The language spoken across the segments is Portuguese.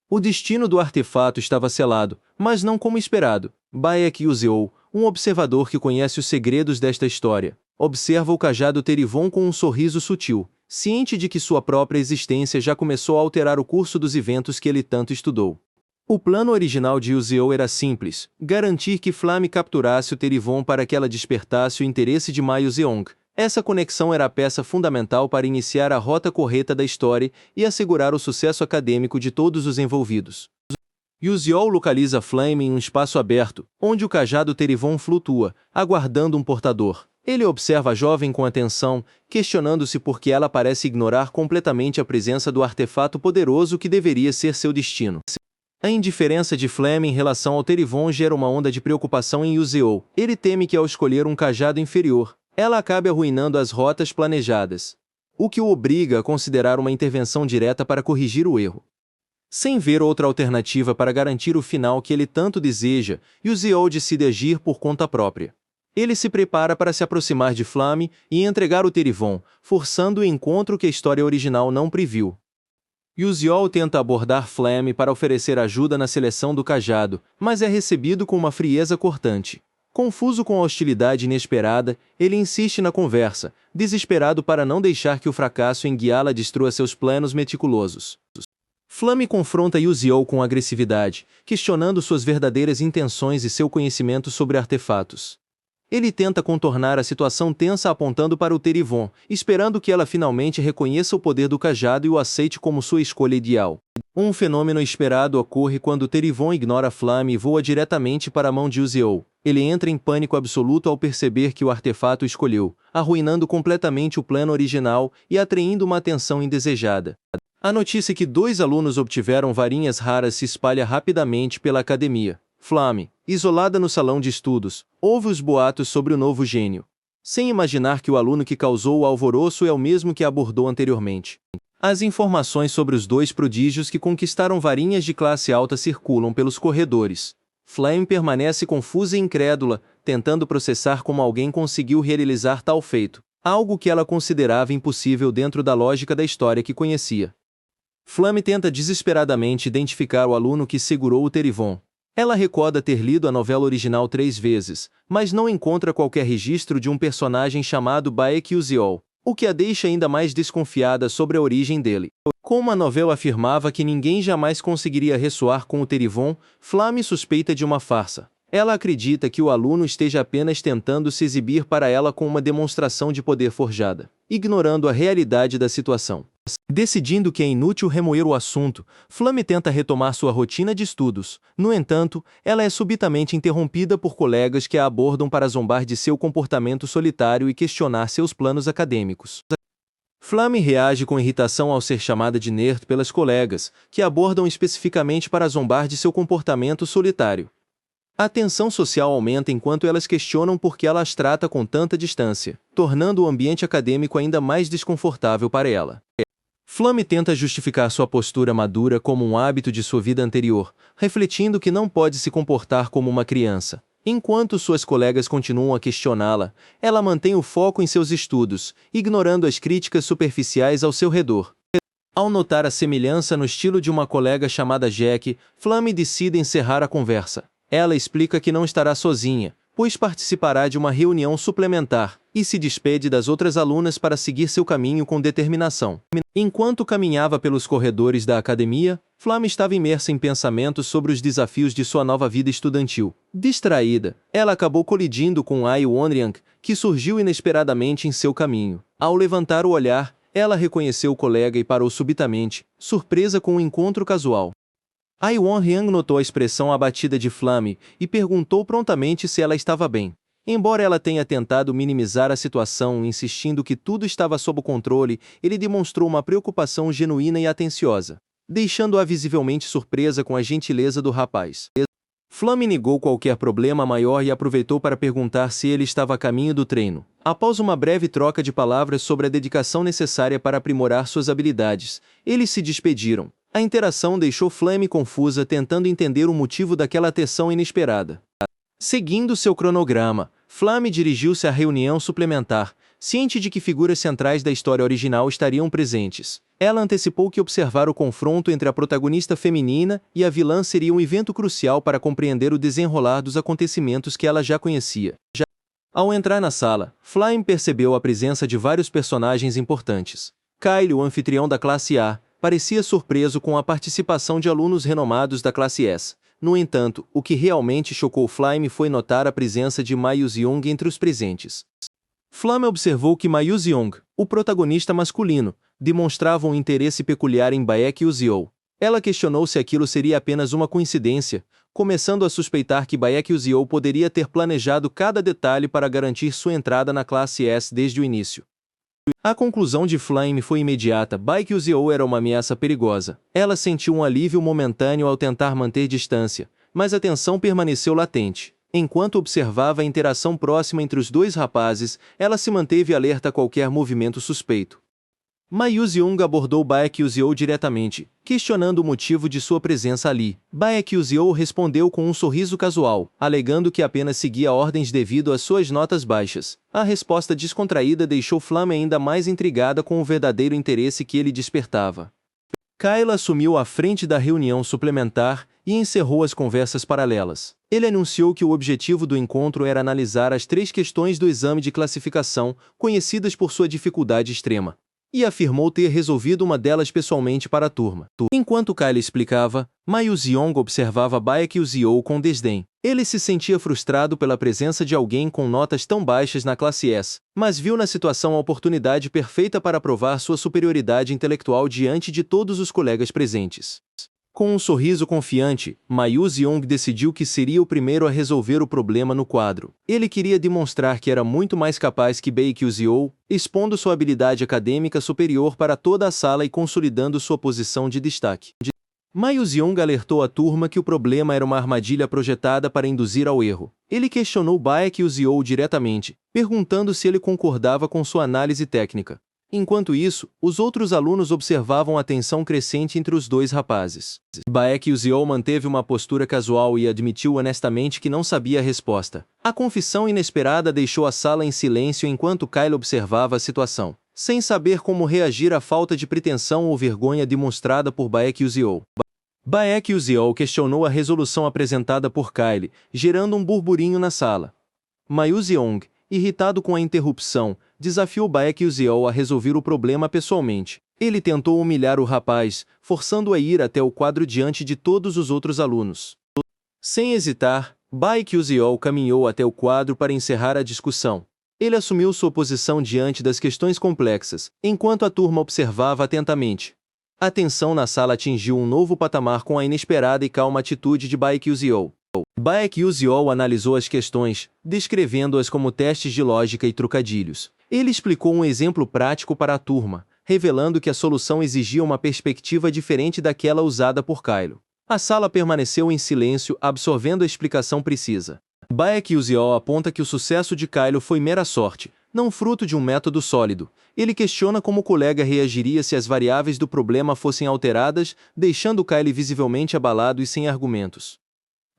O destino do artefato estava selado, mas não como esperado. Bayek Yuzeo, um observador que conhece os segredos desta história, observa o cajado Terivon com um sorriso sutil, ciente de que sua própria existência já começou a alterar o curso dos eventos que ele tanto estudou. O plano original de Yuzeo era simples: garantir que Flamme capturasse o Terivon para que ela despertasse o interesse de Maio Zeong. Essa conexão era a peça fundamental para iniciar a rota correta da história e assegurar o sucesso acadêmico de todos os envolvidos. Yuzeo localiza Flamme em um espaço aberto, onde o cajado Terivon flutua, aguardando um portador. Ele observa a jovem com atenção, questionando-se por que ela parece ignorar completamente a presença do artefato poderoso que deveria ser seu destino. A indiferença de Flamme em relação ao Terivon gera uma onda de preocupação em Yuzeo. Ele teme que ao escolher um cajado inferior, ela acabe arruinando as rotas planejadas, o que o obriga a considerar uma intervenção direta para corrigir o erro. Sem ver outra alternativa para garantir o final que ele tanto deseja, Yuzeo decide agir por conta própria. Ele se prepara para se aproximar de Flamme e entregar o Terivon, forçando o encontro que a história original não previu. Yuzeo tenta abordar Flamme para oferecer ajuda na seleção do cajado, mas é recebido com uma frieza cortante. Confuso com a hostilidade inesperada, ele insiste na conversa, desesperado para não deixar que o fracasso em guiá-la destrua seus planos meticulosos. Flamme confronta Yuzeo com agressividade, questionando suas verdadeiras intenções e seu conhecimento sobre artefatos. Ele tenta contornar a situação tensa apontando para o Terivon, esperando que ela finalmente reconheça o poder do cajado e o aceite como sua escolha ideal. Um fenômeno esperado ocorre quando o Terivon ignora Flamme e voa diretamente para a mão de Yuzeo. Ele entra em pânico absoluto ao perceber que o artefato escolheu, arruinando completamente o plano original e atraindo uma atenção indesejada. A notícia que 2 alunos obtiveram varinhas raras se espalha rapidamente pela academia. Flamme, isolada no salão de estudos, ouve os boatos sobre o novo gênio, sem imaginar que o aluno que causou o alvoroço é o mesmo que a abordou anteriormente. As informações sobre os 2 prodígios que conquistaram varinhas de classe alta circulam pelos corredores. Flamme permanece confusa e incrédula, tentando processar como alguém conseguiu realizar tal feito, algo que ela considerava impossível dentro da lógica da história que conhecia. Flamme tenta desesperadamente identificar o aluno que segurou o Terivon. Ela recorda ter lido a novela original 3 vezes, mas não encontra qualquer registro de um personagem chamado Bayek Yuzeo, o que a deixa ainda mais desconfiada sobre a origem dele. Como a novela afirmava que ninguém jamais conseguiria ressoar com o Terivon, Flamme suspeita de uma farsa. Ela acredita que o aluno esteja apenas tentando se exibir para ela com uma demonstração de poder forjada, ignorando a realidade da situação. Decidindo que é inútil remoer o assunto, Flamme tenta retomar sua rotina de estudos. No entanto, ela é subitamente interrompida por colegas que a abordam para zombar de seu comportamento solitário e questionar seus planos acadêmicos. Flamme reage com irritação ao ser chamada de nerd pelas colegas, que a abordam especificamente para zombar de seu comportamento solitário. A tensão social aumenta enquanto elas questionam por que ela as trata com tanta distância, tornando o ambiente acadêmico ainda mais desconfortável para ela. Flamme tenta justificar sua postura madura como um hábito de sua vida anterior, refletindo que não pode se comportar como uma criança. Enquanto suas colegas continuam a questioná-la, ela mantém o foco em seus estudos, ignorando as críticas superficiais ao seu redor. Ao notar a semelhança no estilo de uma colega chamada Jack, Flamme decide encerrar a conversa. Ela explica que não estará sozinha, pois participará de uma reunião suplementar, e se despede das outras alunas para seguir seu caminho com determinação. Enquanto caminhava pelos corredores da academia, Flamme estava imersa em pensamentos sobre os desafios de sua nova vida estudantil. Distraída, ela acabou colidindo com Ai Wonryang, que surgiu inesperadamente em seu caminho. Ao levantar o olhar, ela reconheceu o colega e parou subitamente, surpresa com o encontro casual. Ai Wonryang notou a expressão abatida de Flamme e perguntou prontamente se ela estava bem. Embora ela tenha tentado minimizar a situação, insistindo que tudo estava sob controle, ele demonstrou uma preocupação genuína e atenciosa, deixando-a visivelmente surpresa com a gentileza do rapaz. Flamme negou qualquer problema maior e aproveitou para perguntar se ele estava a caminho do treino. Após uma breve troca de palavras sobre a dedicação necessária para aprimorar suas habilidades, eles se despediram. A interação deixou Flamme confusa, tentando entender o motivo daquela atenção inesperada. Seguindo seu cronograma, Flamme dirigiu-se à reunião suplementar, ciente de que figuras centrais da história original estariam presentes. Ela antecipou que observar o confronto entre a protagonista feminina e a vilã seria um evento crucial para compreender o desenrolar dos acontecimentos que ela já conhecia. Ao entrar na sala, Flame percebeu a presença de vários personagens importantes. Kyle, o anfitrião da classe A, parecia surpreso com a participação de alunos renomados da classe S. No entanto, o que realmente chocou Flame foi notar a presença de Ma Yuseong entre os presentes. Flame observou que Ma Yuseong, o protagonista masculino, demonstrava um interesse peculiar em Baek Yuziou. Ela questionou se aquilo seria apenas uma coincidência, começando a suspeitar que Baek Yuziou poderia ter planejado cada detalhe para garantir sua entrada na classe S desde o início. A conclusão de Flame foi imediata: Baek Yuziou era uma ameaça perigosa. Ela sentiu um alívio momentâneo ao tentar manter distância, mas a tensão permaneceu latente. Enquanto observava a interação próxima entre os dois rapazes, ela se manteve alerta a qualquer movimento suspeito. Ma Yuseong abordou Baek Yuziou diretamente, questionando o motivo de sua presença ali. Baek Yuziou respondeu com um sorriso casual, alegando que apenas seguia ordens devido às suas notas baixas. A resposta descontraída deixou Flame ainda mais intrigada com o verdadeiro interesse que ele despertava. Kyle assumiu a frente da reunião suplementar e encerrou as conversas paralelas. Ele anunciou que o objetivo do encontro era analisar as 3 questões do exame de classificação, conhecidas por sua dificuldade extrema, e afirmou ter resolvido uma delas pessoalmente para a turma. Enquanto Kyle explicava, Ma Yuseong observava Baek Yuziou com desdém. Ele se sentia frustrado pela presença de alguém com notas tão baixas na classe S, mas viu na situação a oportunidade perfeita para provar sua superioridade intelectual diante de todos os colegas presentes. Com um sorriso confiante, Ma Yuseong decidiu que seria o primeiro a resolver o problema no quadro. Ele queria demonstrar que era muito mais capaz que Baek Yuziou, expondo sua habilidade acadêmica superior para toda a sala e consolidando sua posição de destaque. Ma Yuseong alertou a turma que o problema era uma armadilha projetada para induzir ao erro. Ele questionou Baek Yuziou diretamente, perguntando se ele concordava com sua análise técnica. Enquanto isso, os outros alunos observavam a tensão crescente entre os dois rapazes. Baek Yuziou manteve uma postura casual e admitiu honestamente que não sabia a resposta. A confissão inesperada deixou a sala em silêncio enquanto Kyle observava a situação, sem saber como reagir à falta de pretensão ou vergonha demonstrada por Baek Yuziou. Baek Yuziou questionou a resolução apresentada por Kyle, gerando um burburinho na sala. Ma Yuseong, irritado com a interrupção, desafiou Baek Yuziou a resolver o problema pessoalmente. Ele tentou humilhar o rapaz, forçando-o a ir até o quadro diante de todos os outros alunos. Sem hesitar, Baek Yuziou caminhou até o quadro para encerrar a discussão. Ele assumiu sua posição diante das questões complexas, enquanto a turma observava atentamente. A tensão na sala atingiu um novo patamar com a inesperada e calma atitude de Baek Yuziou. Baek Yuziou analisou as questões, descrevendo-as como testes de lógica e trocadilhos. Ele explicou um exemplo prático para a turma, revelando que a solução exigia uma perspectiva diferente daquela usada por Kyle. A sala permaneceu em silêncio, absorvendo a explicação precisa. Baek Yuziou aponta que o sucesso de Kyle foi mera sorte, não fruto de um método sólido. Ele questiona como o colega reagiria se as variáveis do problema fossem alteradas, deixando Kyle visivelmente abalado e sem argumentos.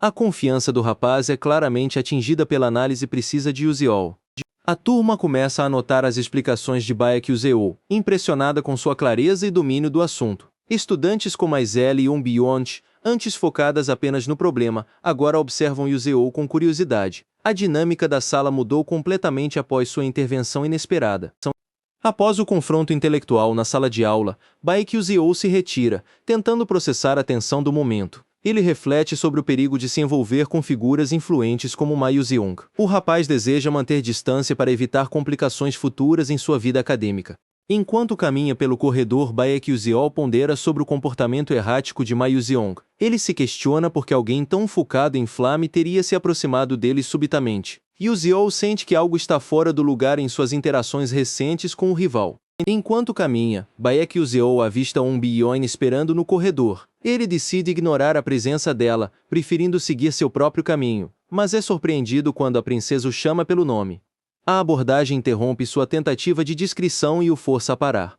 A confiança do rapaz é claramente atingida pela análise precisa de Yuziou. A turma começa a anotar as explicações de Baek Yuziou, impressionada com sua clareza e domínio do assunto. Estudantes como Aizelle e Beyond, antes focadas apenas no problema, agora observam Yuziou com curiosidade. A dinâmica da sala mudou completamente após sua intervenção inesperada. Após o confronto intelectual na sala de aula, Baek Yuziou se retira, tentando processar a tensão do momento. Ele reflete sobre o perigo de se envolver com figuras influentes como Ma Yuseong. O rapaz deseja manter distância para evitar complicações futuras em sua vida acadêmica. Enquanto caminha pelo corredor, Baek Yuziou pondera sobre o comportamento errático de Ma Yuseong. Ele se questiona por que alguém tão focado em Flame teria se aproximado dele subitamente. Yuziou sente que algo está fora do lugar em suas interações recentes com o rival. Enquanto caminha, Baek Yuziou avista Beyond esperando no corredor. Ele decide ignorar a presença dela, preferindo seguir seu próprio caminho, mas é surpreendido quando a princesa o chama pelo nome. A abordagem interrompe sua tentativa de discrição e o força a parar.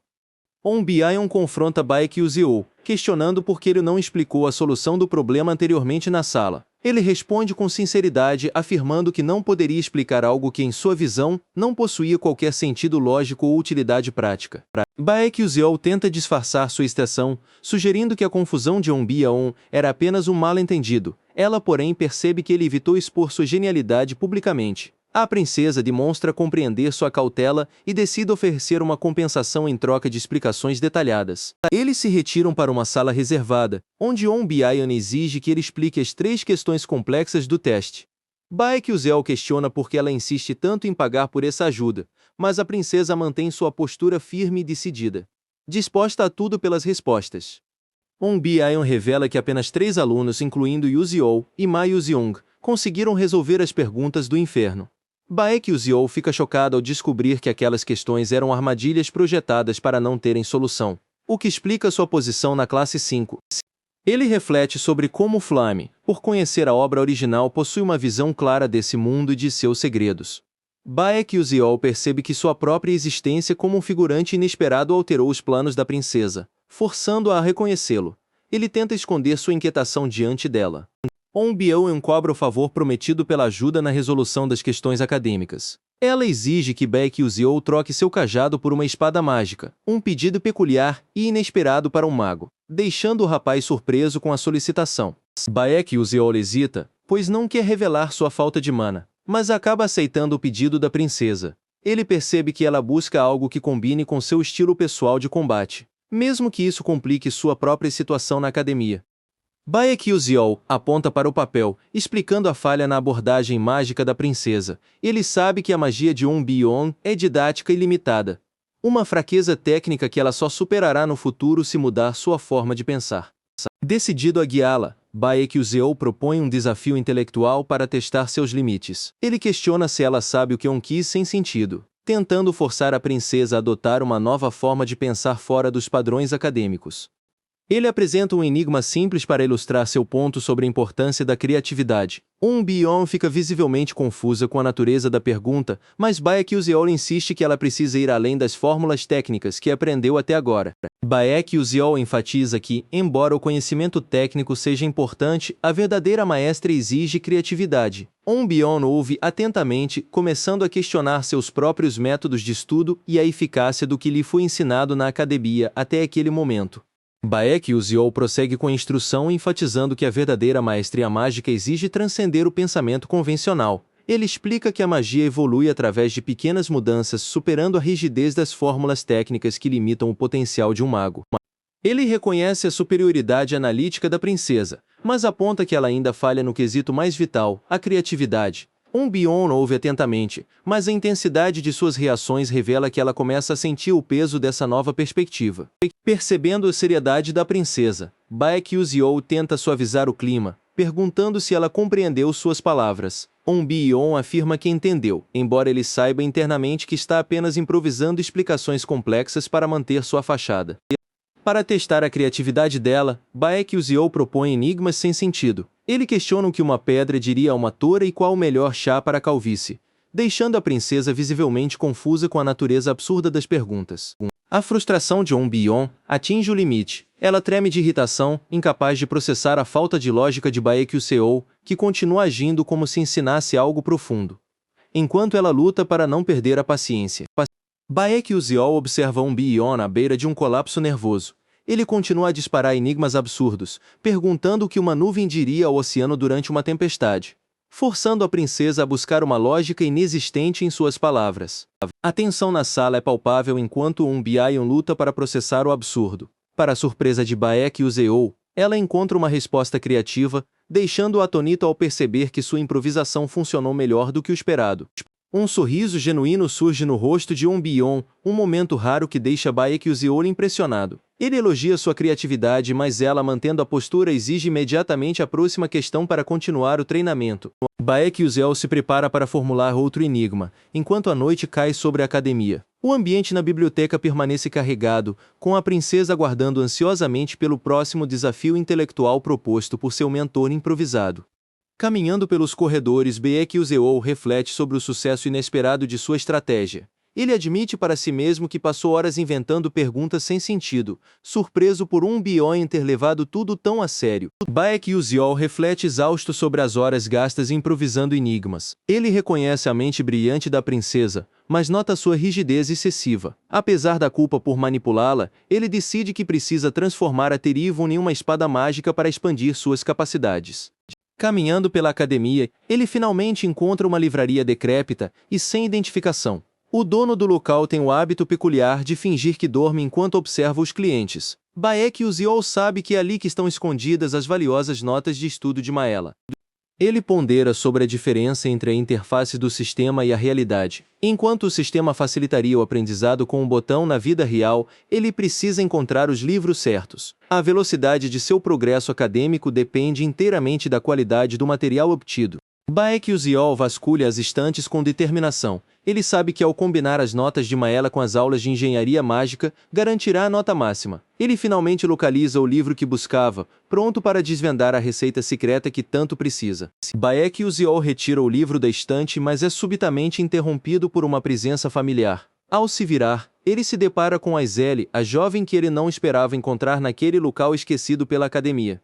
Onbiayon confronta Baek Uzio, questionando por que ele não explicou a solução do problema anteriormente na sala. Ele responde com sinceridade, afirmando que não poderia explicar algo que, em sua visão, não possuía qualquer sentido lógico ou utilidade prática. Baek Uzio tenta disfarçar sua extração, sugerindo que a confusão de Onbiayon era apenas um mal-entendido. Ela, porém, percebe que ele evitou expor sua genialidade publicamente. A princesa demonstra compreender sua cautela e decide oferecer uma compensação em troca de explicações detalhadas. Eles se retiram para uma sala reservada, onde Onbiayon exige que ele explique as 3 questões complexas do teste. Baek Uzio questiona por que ela insiste tanto em pagar por essa ajuda, mas a princesa mantém sua postura firme e decidida, disposta a tudo pelas respostas. Onbiayon revela que apenas 3 alunos, incluindo Uzio e Ma Yuziong, conseguiram resolver as perguntas do inferno. Baek Uzio fica chocado ao descobrir que aquelas questões eram armadilhas projetadas para não terem solução, o que explica sua posição na classe 5. Ele reflete sobre como Flame, por conhecer a obra original, possui uma visão clara desse mundo e de seus segredos. Baek Uzio percebe que sua própria existência como um figurante inesperado alterou os planos da princesa, forçando-a a reconhecê-lo. Ele tenta esconder sua inquietação diante dela. Onbiayon cobra o favor prometido pela ajuda na resolução das questões acadêmicas. Ela exige que Baek Uzio troque seu cajado por uma espada mágica, um pedido peculiar e inesperado para um mago, deixando o rapaz surpreso com a solicitação. Baek Uzio hesita, pois não quer revelar sua falta de mana, mas acaba aceitando o pedido da princesa. Ele percebe que ela busca algo que combine com seu estilo pessoal de combate, mesmo que isso complique sua própria situação na academia. Baek Uzio aponta para o papel, explicando a falha na abordagem mágica da princesa. Ele sabe que a magia de Onbiayon é didática e limitada, uma fraqueza técnica que ela só superará no futuro se mudar sua forma de pensar. Decidido a guiá-la, Baek Uzio propõe um desafio intelectual para testar seus limites. Ele questiona se ela sabe o que quis sem sentido, tentando forçar a princesa a adotar uma nova forma de pensar fora dos padrões acadêmicos. Ele apresenta um enigma simples para ilustrar seu ponto sobre a importância da criatividade. Onbiayon fica visivelmente confusa com a natureza da pergunta, mas Baek Uzio insiste que ela precisa ir além das fórmulas técnicas que aprendeu até agora. Baek Uzio enfatiza que, embora o conhecimento técnico seja importante, a verdadeira maestra exige criatividade. Onbiayon ouve atentamente, começando a questionar seus próprios métodos de estudo e a eficácia do que lhe foi ensinado na academia até aquele momento. Baek Uzio prossegue com a instrução, enfatizando que a verdadeira maestria mágica exige transcender o pensamento convencional. Ele explica que a magia evolui através de pequenas mudanças, superando a rigidez das fórmulas técnicas que limitam o potencial de um mago. Ele reconhece a superioridade analítica da princesa, mas aponta que ela ainda falha no quesito mais vital, a criatividade. Onbiayon ouve atentamente, mas a intensidade de suas reações revela que ela começa a sentir o peso dessa nova perspectiva. Percebendo a seriedade da princesa, Baek Uzio tenta suavizar o clima, perguntando se ela compreendeu suas palavras. Onbiayon afirma que entendeu, embora ele saiba internamente que está apenas improvisando explicações complexas para manter sua fachada. Para testar a criatividade dela, Baek Uzio propõe enigmas sem sentido. Ele questiona o que uma pedra diria a uma tora e qual o melhor chá para a calvície, deixando a princesa visivelmente confusa com a natureza absurda das perguntas. A frustração de Onbiayon atinge o limite. Ela treme de irritação, incapaz de processar a falta de lógica de Baek Uzio, que continua agindo como se ensinasse algo profundo, enquanto ela luta para não perder a paciência. Baek Uzio observa Onbiayon à beira de um colapso nervoso. Ele continua a disparar enigmas absurdos, perguntando o que uma nuvem diria ao oceano durante uma tempestade, forçando a princesa a buscar uma lógica inexistente em suas palavras. A tensão na sala é palpável enquanto Onbiayon luta para processar o absurdo. Para a surpresa de Baek Uzio, ela encontra uma resposta criativa, deixando-o atônito ao perceber que sua improvisação funcionou melhor do que o esperado. Um sorriso genuíno surge no rosto de Onbiayon, um momento raro que deixa Baek Uzio impressionado. Ele elogia sua criatividade, mas ela, mantendo a postura, exige imediatamente a próxima questão para continuar o treinamento. Baek Uzio se prepara para formular outro enigma, enquanto a noite cai sobre a academia. O ambiente na biblioteca permanece carregado, com a princesa aguardando ansiosamente pelo próximo desafio intelectual proposto por seu mentor improvisado. Caminhando pelos corredores, Baek Uzio reflete sobre o sucesso inesperado de sua estratégia. Ele admite para si mesmo que passou horas inventando perguntas sem sentido, surpreso por Bioin ter levado tudo tão a sério. Baek Yuziol reflete exausto sobre as horas gastas improvisando enigmas. Ele reconhece a mente brilhante da princesa, mas nota sua rigidez excessiva. Apesar da culpa por manipulá-la, ele decide que precisa transformar a Terivon em uma espada mágica para expandir suas capacidades. Caminhando pela academia, ele finalmente encontra uma livraria decrépita e sem identificação. O dono do local tem o hábito peculiar de fingir que dorme enquanto observa os clientes. Baek Yuziol sabe que é ali que estão escondidas as valiosas notas de estudo de Maela. Ele pondera sobre a diferença entre a interface do sistema e a realidade. Enquanto o sistema facilitaria o aprendizado com um botão na vida real, ele precisa encontrar os livros certos. A velocidade de seu progresso acadêmico depende inteiramente da qualidade do material obtido. Baek Yuziol vasculha as estantes com determinação. Ele sabe que ao combinar as notas de Maela com as aulas de engenharia mágica, garantirá a nota máxima. Ele finalmente localiza o livro que buscava, pronto para desvendar a receita secreta que tanto precisa. Baek Yuziol retira o livro da estante, mas é subitamente interrompido por uma presença familiar. Ao se virar, ele se depara com Aizeli, a jovem que ele não esperava encontrar naquele local esquecido pela academia.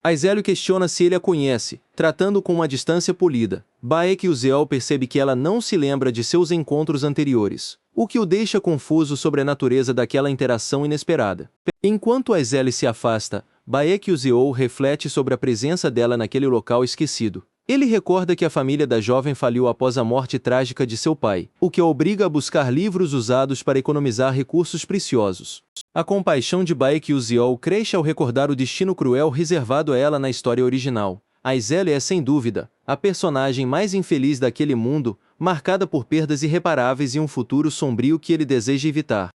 Aizeli questiona se ele a conhece, tratando com uma distância polida. Baek Yuziol percebe que ela não se lembra de seus encontros anteriores, o que o deixa confuso sobre a natureza daquela interação inesperada. Enquanto Aizeli se afasta, Baek Yuziol reflete sobre a presença dela naquele local esquecido. Ele recorda que a família da jovem faliu após a morte trágica de seu pai, o que a obriga a buscar livros usados para economizar recursos preciosos. A compaixão de Baek Yuziol cresce ao recordar o destino cruel reservado a ela na história original. Aizeli é, sem dúvida, a personagem mais infeliz daquele mundo, marcada por perdas irreparáveis e um futuro sombrio que ele deseja evitar.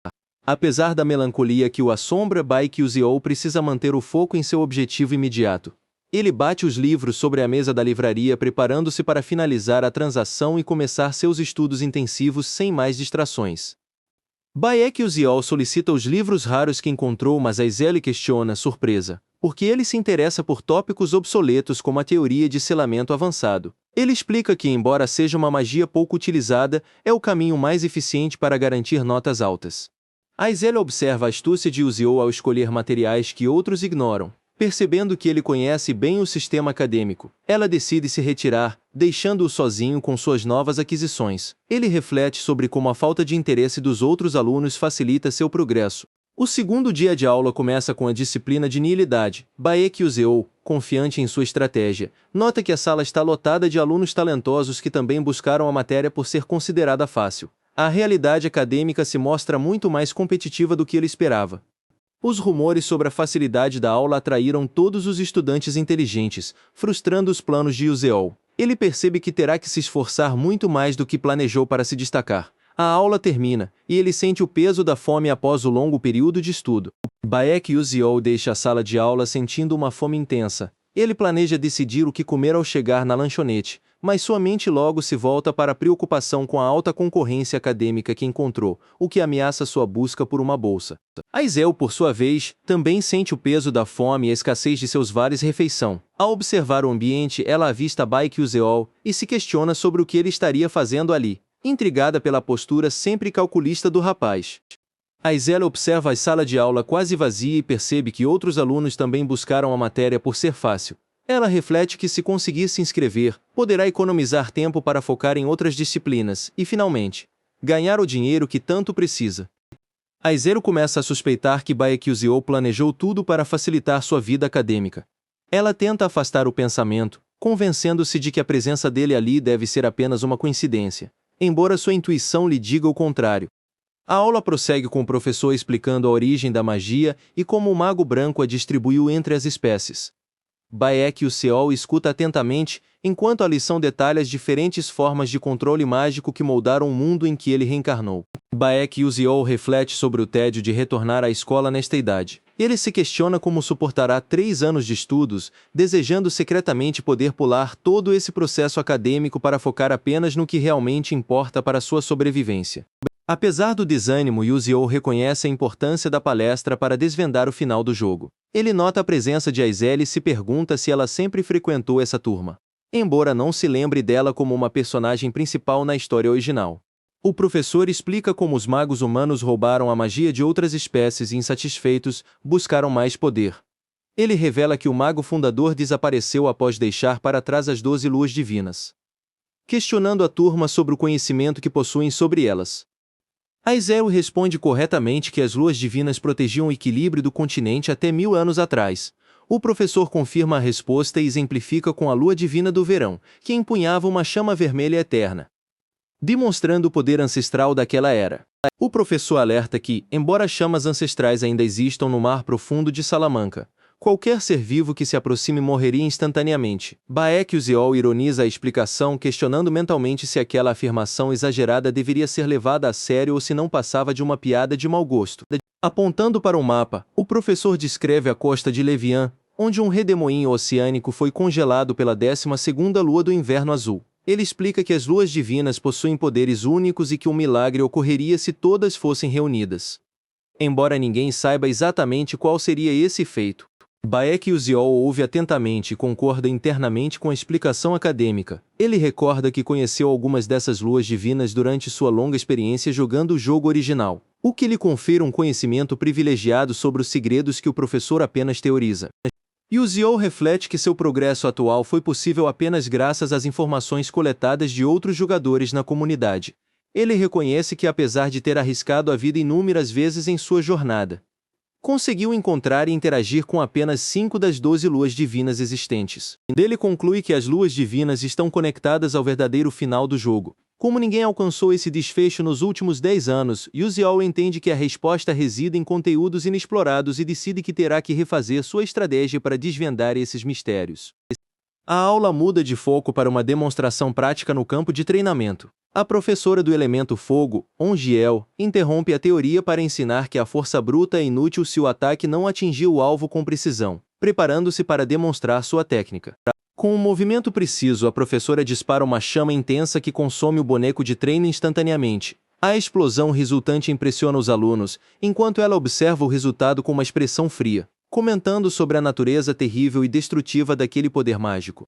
Apesar da melancolia que o assombra, Baek Yuziol precisa manter o foco em seu objetivo imediato. Ele bate os livros sobre a mesa da livraria preparando-se para finalizar a transação e começar seus estudos intensivos sem mais distrações. Baek Yuziol solicita os livros raros que encontrou, mas Aizeli questiona, surpresa, porque ele se interessa por tópicos obsoletos como a teoria de selamento avançado. Ele explica que, embora seja uma magia pouco utilizada, é o caminho mais eficiente para garantir notas altas. Aizeli observa a astúcia de Yuziol ao escolher materiais que outros ignoram. Percebendo que ele conhece bem o sistema acadêmico, ela decide se retirar, deixando-o sozinho com suas novas aquisições. Ele reflete sobre como a falta de interesse dos outros alunos facilita seu progresso. O segundo dia de aula começa com a disciplina de nihilidade. Baek Yuziol, confiante em sua estratégia, nota que a sala está lotada de alunos talentosos que também buscaram a matéria por ser considerada fácil. A realidade acadêmica se mostra muito mais competitiva do que ele esperava. Os rumores sobre a facilidade da aula atraíram todos os estudantes inteligentes, frustrando os planos de Yuziol. Ele percebe que terá que se esforçar muito mais do que planejou para se destacar. A aula termina, e ele sente o peso da fome após o longo período de estudo. Baek Yuziol deixa a sala de aula sentindo uma fome intensa. Ele planeja decidir o que comer ao chegar na lanchonete, mas sua mente logo se volta para a preocupação com a alta concorrência acadêmica que encontrou, o que ameaça sua busca por uma bolsa. Aizeli, por sua vez, também sente o peso da fome e a escassez de seus vales refeição. Ao observar o ambiente, ela avista Baek Yuziol e se questiona sobre o que ele estaria fazendo ali, intrigada pela postura sempre calculista do rapaz. Aizeli observa a sala de aula quase vazia e percebe que outros alunos também buscaram a matéria por ser fácil. Ela reflete que, se conseguir se inscrever, poderá economizar tempo para focar em outras disciplinas e, finalmente, ganhar o dinheiro que tanto precisa. Aizeli começa a suspeitar que Baek Yuziol planejou tudo para facilitar sua vida acadêmica. Ela tenta afastar o pensamento, convencendo-se de que a presença dele ali deve ser apenas uma coincidência, embora sua intuição lhe diga o contrário. A aula prossegue com o professor explicando a origem da magia e como o mago branco a distribuiu entre as espécies. Baek Yuziol escuta atentamente, enquanto a lição detalha as diferentes formas de controle mágico que moldaram o mundo em que ele reencarnou. Baek Yuziol reflete sobre o tédio de retornar à escola nesta idade. Ele se questiona como suportará 3 anos de estudos, desejando secretamente poder pular todo esse processo acadêmico para focar apenas no que realmente importa para sua sobrevivência. Apesar do desânimo, Yuziol reconhece a importância da palestra para desvendar o final do jogo. Ele nota a presença de Aizeli e se pergunta se ela sempre frequentou essa turma, embora não se lembre dela como uma personagem principal na história original. O professor explica como os magos humanos roubaram a magia de outras espécies e, insatisfeitos, buscaram mais poder. Ele revela que o mago fundador desapareceu após deixar para trás as 12 luas divinas, questionando a turma sobre o conhecimento que possuem sobre elas. Aizero responde corretamente que as luas divinas protegiam o equilíbrio do continente até 1000 anos atrás. O professor confirma a resposta e exemplifica com a lua divina do verão, que empunhava uma chama vermelha eterna, demonstrando o poder ancestral daquela era. O professor alerta que, embora chamas ancestrais ainda existam no mar profundo de Salamanca, qualquer ser vivo que se aproxime morreria instantaneamente. Baek Uziol ironiza a explicação, questionando mentalmente se aquela afirmação exagerada deveria ser levada a sério ou se não passava de uma piada de mau gosto. Apontando para o mapa, o professor descreve a costa de Levian, onde um redemoinho oceânico foi congelado pela 12ª lua do inverno azul. Ele explica que as luas divinas possuem poderes únicos e que um milagre ocorreria se todas fossem reunidas. Embora ninguém saiba exatamente qual seria esse feito, Baek Uziol ouve atentamente e concorda internamente com a explicação acadêmica. Ele recorda que conheceu algumas dessas luas divinas durante sua longa experiência jogando o jogo original, o que lhe confere um conhecimento privilegiado sobre os segredos que o professor apenas teoriza. Uziol reflete que seu progresso atual foi possível apenas graças às informações coletadas de outros jogadores na comunidade. Ele reconhece que, apesar de ter arriscado a vida inúmeras vezes em sua jornada, conseguiu encontrar e interagir com apenas 5 das 12 luas divinas existentes. Dele conclui que as luas divinas estão conectadas ao verdadeiro final do jogo. Como ninguém alcançou esse desfecho nos últimos 10 anos, Uziol entende que a resposta reside em conteúdos inexplorados e decide que terá que refazer sua estratégia para desvendar esses mistérios. A aula muda de foco para uma demonstração prática no campo de treinamento. A professora do elemento fogo, Ongiel, interrompe a teoria para ensinar que a força bruta é inútil se o ataque não atingir o alvo com precisão, preparando-se para demonstrar sua técnica. Com um movimento preciso, a professora dispara uma chama intensa que consome o boneco de treino instantaneamente. A explosão resultante impressiona os alunos, enquanto ela observa o resultado com uma expressão fria, comentando sobre a natureza terrível e destrutiva daquele poder mágico.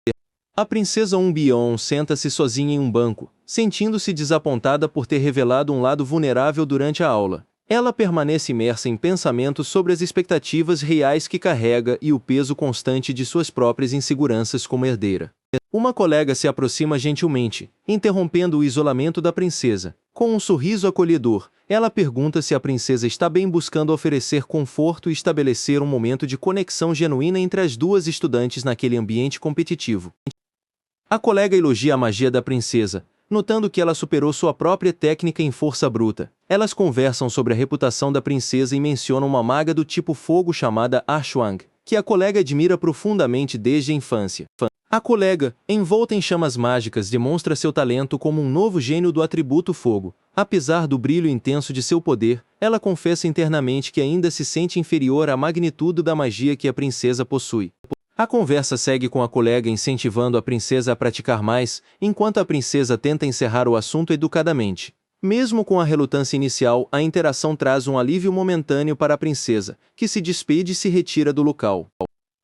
A princesa Unbion senta-se sozinha em um banco, sentindo-se desapontada por ter revelado um lado vulnerável durante a aula. Ela permanece imersa em pensamentos sobre as expectativas reais que carrega e o peso constante de suas próprias inseguranças como herdeira. Uma colega se aproxima gentilmente, interrompendo o isolamento da princesa. Com um sorriso acolhedor, ela pergunta se a princesa está bem, buscando oferecer conforto e estabelecer um momento de conexão genuína entre as duas estudantes naquele ambiente competitivo. A colega elogia a magia da princesa, notando que ela superou sua própria técnica em força bruta. Elas conversam sobre a reputação da princesa e mencionam uma maga do tipo fogo chamada Ashwang, que a colega admira profundamente desde a infância. A colega, envolta em chamas mágicas, demonstra seu talento como um novo gênio do atributo fogo. Apesar do brilho intenso de seu poder, ela confessa internamente que ainda se sente inferior à magnitude da magia que a princesa possui. A conversa segue com a colega incentivando a princesa a praticar mais, enquanto a princesa tenta encerrar o assunto educadamente. Mesmo com a relutância inicial, a interação traz um alívio momentâneo para a princesa, que se despede e se retira do local.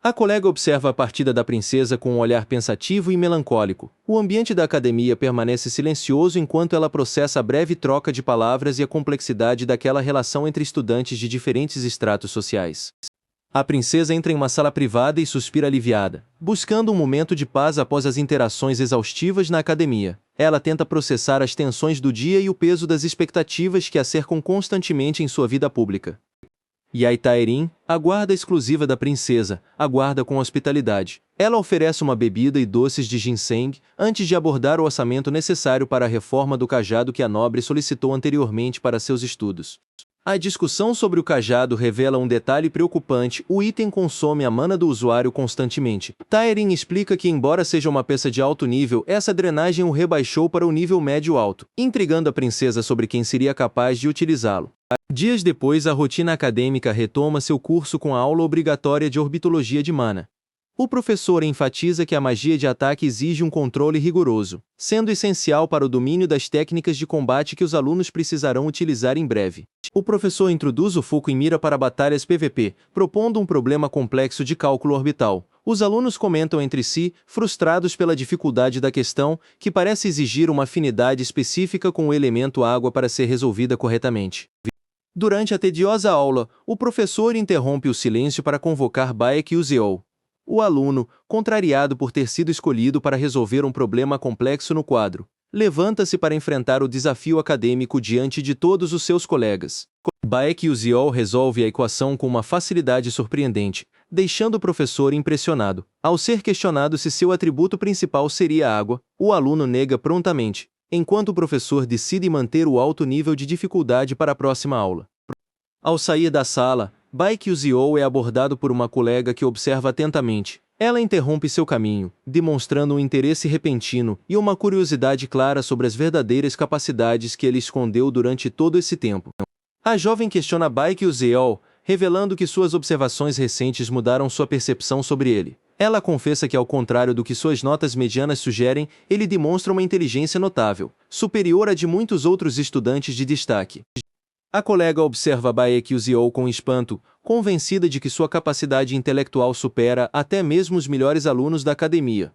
A colega observa a partida da princesa com um olhar pensativo e melancólico. O ambiente da academia permanece silencioso enquanto ela processa a breve troca de palavras e a complexidade daquela relação entre estudantes de diferentes estratos sociais. A princesa entra em uma sala privada e suspira aliviada, buscando um momento de paz após as interações exaustivas na academia. Ela tenta processar as tensões do dia e o peso das expectativas que a cercam constantemente em sua vida pública. Yaitairin, a guarda exclusiva da princesa, aguarda com hospitalidade. Ela oferece uma bebida e doces de ginseng, antes de abordar o orçamento necessário para a reforma do cajado que a nobre solicitou anteriormente para seus estudos. A discussão sobre o cajado revela um detalhe preocupante: o item consome a mana do usuário constantemente. Tairin explica que, embora seja uma peça de alto nível, essa drenagem o rebaixou para o nível médio-alto, intrigando a princesa sobre quem seria capaz de utilizá-lo. Dias depois, a rotina acadêmica retoma seu curso com a aula obrigatória de orbitologia de mana. O professor enfatiza que a magia de ataque exige um controle rigoroso, sendo essencial para o domínio das técnicas de combate que os alunos precisarão utilizar em breve. O professor introduz o foco em mira para batalhas PVP, propondo um problema complexo de cálculo orbital. Os alunos comentam entre si, frustrados pela dificuldade da questão, que parece exigir uma afinidade específica com o elemento água para ser resolvida corretamente. Durante a tediosa aula, o professor interrompe o silêncio para convocar Baek Uziol. O aluno, contrariado por ter sido escolhido para resolver um problema complexo no quadro, levanta-se para enfrentar o desafio acadêmico diante de todos os seus colegas. Baek Uziol resolve a equação com uma facilidade surpreendente, deixando o professor impressionado. Ao ser questionado se seu atributo principal seria a água, o aluno nega prontamente, enquanto o professor decide manter o alto nível de dificuldade para a próxima aula. Ao sair da sala, Baek Uziol é abordado por uma colega que observa atentamente. Ela interrompe seu caminho, demonstrando um interesse repentino e uma curiosidade clara sobre as verdadeiras capacidades que ele escondeu durante todo esse tempo. A jovem questiona Baek Uziol, revelando que suas observações recentes mudaram sua percepção sobre ele. Ela confessa que, ao contrário do que suas notas medianas sugerem, ele demonstra uma inteligência notável, superior à de muitos outros estudantes de destaque. A colega observa Baek Uziol com espanto, convencida de que sua capacidade intelectual supera até mesmo os melhores alunos da academia.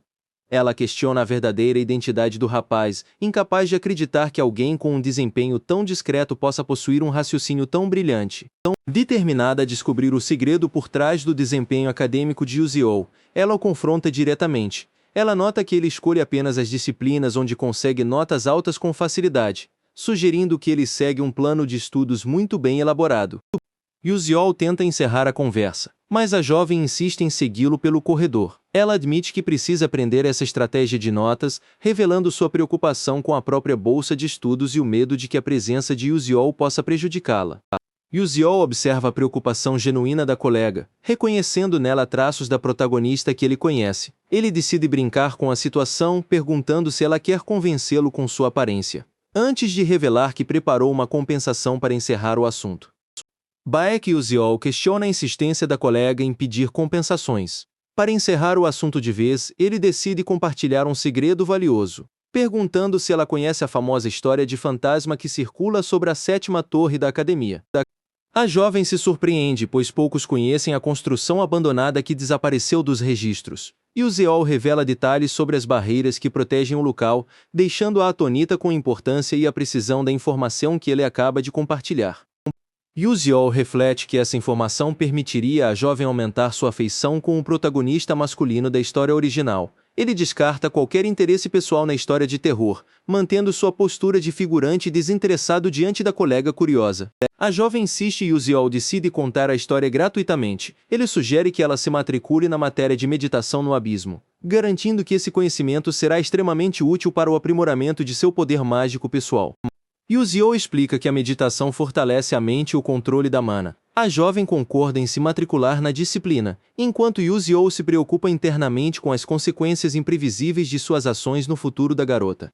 Ela questiona a verdadeira identidade do rapaz, incapaz de acreditar que alguém com um desempenho tão discreto possa possuir um raciocínio tão brilhante. Determinada a descobrir o segredo por trás do desempenho acadêmico de Uziol, ela o confronta diretamente. Ela nota que ele escolhe apenas as disciplinas onde consegue notas altas com facilidade, sugerindo que ele segue um plano de estudos muito bem elaborado. Uziol tenta encerrar a conversa, mas a jovem insiste em segui-lo pelo corredor. Ela admite que precisa aprender essa estratégia de notas, revelando sua preocupação com a própria bolsa de estudos e o medo de que a presença de Uziol possa prejudicá-la. Uziol observa a preocupação genuína da colega, reconhecendo nela traços da protagonista que ele conhece. Ele decide brincar com a situação, perguntando se ela quer convencê-lo com sua aparência, antes de revelar que preparou uma compensação para encerrar o assunto. Baek Uziol questiona a insistência da colega em pedir compensações. Para encerrar o assunto de vez, ele decide compartilhar um segredo valioso, perguntando se ela conhece a famosa história de fantasma que circula sobre a 7ª torre da academia. A jovem se surpreende, pois poucos conhecem a construção abandonada que desapareceu dos registros. E Uziol revela detalhes sobre as barreiras que protegem o local, deixando-a atônita com a importância e a precisão da informação que ele acaba de compartilhar. Uziol reflete que essa informação permitiria à jovem aumentar sua afeição com o protagonista masculino da história original. Ele descarta qualquer interesse pessoal na história de terror, mantendo sua postura de figurante desinteressado diante da colega curiosa. A jovem insiste e Uziol decide contar a história gratuitamente. Ele sugere que ela se matricule na matéria de meditação no abismo, garantindo que esse conhecimento será extremamente útil para o aprimoramento de seu poder mágico pessoal. Uziol explica que a meditação fortalece a mente e o controle da mana. A jovem concorda em se matricular na disciplina, enquanto Uziol se preocupa internamente com as consequências imprevisíveis de suas ações no futuro da garota.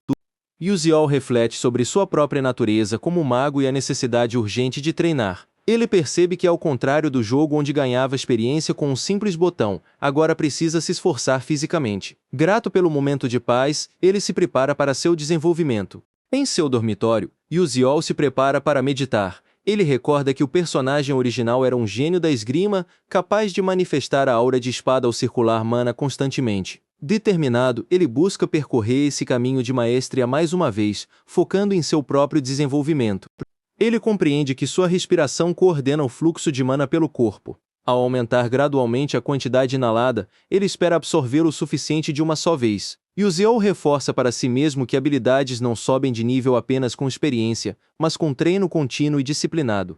Uziol reflete sobre sua própria natureza como mago e a necessidade urgente de treinar. Ele percebe que, ao contrário do jogo onde ganhava experiência com um simples botão, agora precisa se esforçar fisicamente. Grato pelo momento de paz, ele se prepara para seu desenvolvimento. Em seu dormitório, Uziol se prepara para meditar. Ele recorda que o personagem original era um gênio da esgrima, capaz de manifestar a aura de espada ao circular mana constantemente. Determinado, ele busca percorrer esse caminho de maestria mais uma vez, focando em seu próprio desenvolvimento. Ele compreende que sua respiração coordena o fluxo de mana pelo corpo. Ao aumentar gradualmente a quantidade inalada, ele espera absorver o suficiente de uma só vez. Uziol reforça para si mesmo que habilidades não sobem de nível apenas com experiência, mas com treino contínuo e disciplinado.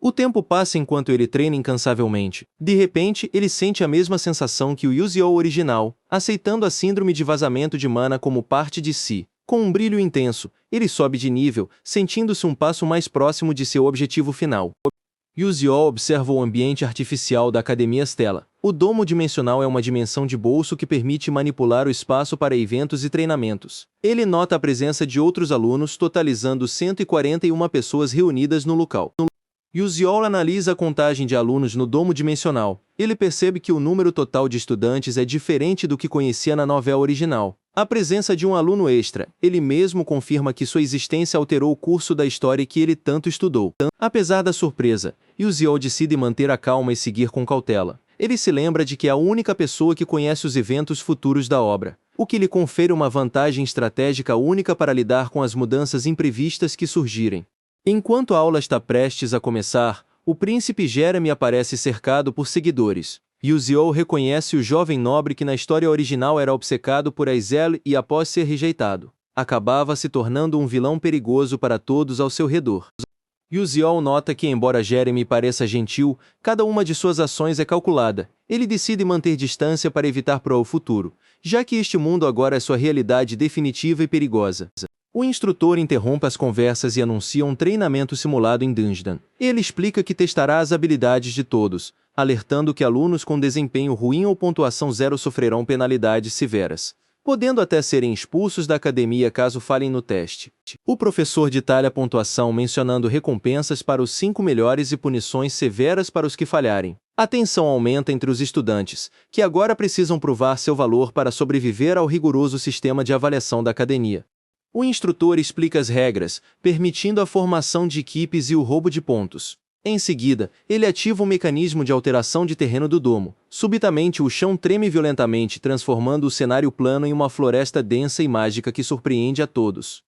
O tempo passa enquanto ele treina incansavelmente. De repente, ele sente a mesma sensação que o Uziol original, aceitando a síndrome de vazamento de mana como parte de si. Com um brilho intenso, ele sobe de nível, sentindo-se um passo mais próximo de seu objetivo final. Uziol observa o ambiente artificial da Academia Stella. O domo dimensional é uma dimensão de bolso que permite manipular o espaço para eventos e treinamentos. Ele nota a presença de outros alunos, totalizando 141 pessoas reunidas no local. Uziol analisa a contagem de alunos no domo dimensional. Ele percebe que o número total de estudantes é diferente do que conhecia na novela original. A presença de um aluno extra, ele mesmo confirma que sua existência alterou o curso da história que ele tanto estudou. Apesar da surpresa, Uziol decide manter a calma e seguir com cautela. Ele se lembra de que é a única pessoa que conhece os eventos futuros da obra, o que lhe confere uma vantagem estratégica única para lidar com as mudanças imprevistas que surgirem. Enquanto a aula está prestes a começar, o príncipe Jeremy aparece cercado por seguidores. Yuzio reconhece o jovem nobre que na história original era obcecado por Aizel e, após ser rejeitado, acabava se tornando um vilão perigoso para todos ao seu redor. Yuzio nota que, embora Jeremy pareça gentil, cada uma de suas ações é calculada. Ele decide manter distância para evitar o futuro, já que este mundo agora é sua realidade definitiva e perigosa. O instrutor interrompe as conversas e anuncia um treinamento simulado em Dungeon. Ele explica que testará as habilidades de todos, alertando que alunos com desempenho ruim ou pontuação zero sofrerão penalidades severas, podendo até serem expulsos da academia caso falhem no teste. O professor detalha a pontuação mencionando recompensas para os 5 melhores e punições severas para os que falharem. A tensão aumenta entre os estudantes, que agora precisam provar seu valor para sobreviver ao rigoroso sistema de avaliação da academia. O instrutor explica as regras, permitindo a formação de equipes e o roubo de pontos. Em seguida, ele ativa um mecanismo de alteração de terreno do domo. Subitamente, o chão treme violentamente, transformando o cenário plano em uma floresta densa e mágica que surpreende a todos.